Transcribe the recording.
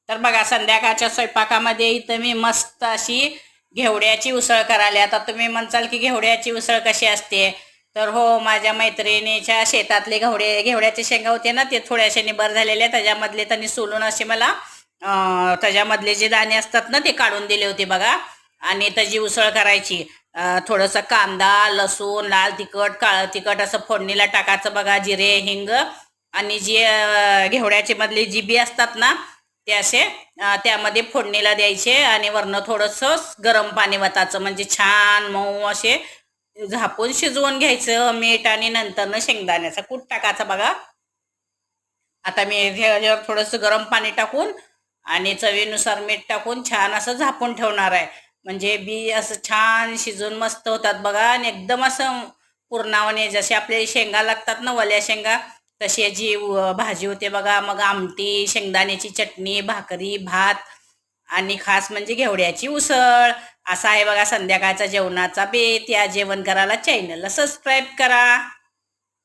तर बघा संध्याकाळच्या स्वयंपाकामध्ये इथं मी मस्त अशी घेवड्याची उसळ करायला. आता तुम्ही म्हणसाल की घेवड्याची उसळ कशी असते, तर हो, माझ्या मैत्रिणीच्या शेतातले घेवड्याचे शेंगा होते ना, ते थोड्याशा निबर झालेले, त्याच्यामधले त्यांनी सोलून असे मला त्याच्यामधले जे दाणे असतात ना ते काढून दिले होते बघा. आणि त्याची उसळ करायची. थोडंसं कांदा, लसूण, लाल तिखट, काळं तिखट असं फोडणीला टाकायचं बघा, जिरे, हिंग. आणि जी घेवड्याची मधली जी बी असतात ना ते असे त्यामध्ये फोडणीला द्यायचे आणि वरनं थोडंसं गरम पाणी वतायचं, म्हणजे छान मऊ असे झापून शिजवून घ्यायचं मीठ, आणि नंतर शेंगदाण्याचा कूट टाकायचा बघा. आता मी ह्याच्यावर थोडंसं गरम पाणी टाकून आणि चवीनुसार मीठ टाकून छान असं झापून ठेवणार आहे. म्हणजे बी असं छान शिजून मस्त होतात बघा, आणि एकदम असं पुरणावाने जसे आपले शेंगा लागतात ना, वल्या शेंगा, तशी याची भाजी होते बघा. मग आमटी, शेंगदाण्याची चटणी, भाकरी, भात, आणि खास म्हणजे घेवड्याची उसळ. असा आहे बघा संध्याकाळचा जेवणाचा बेत. या जेवण करायला चॅनलला सबस्क्राईब करा.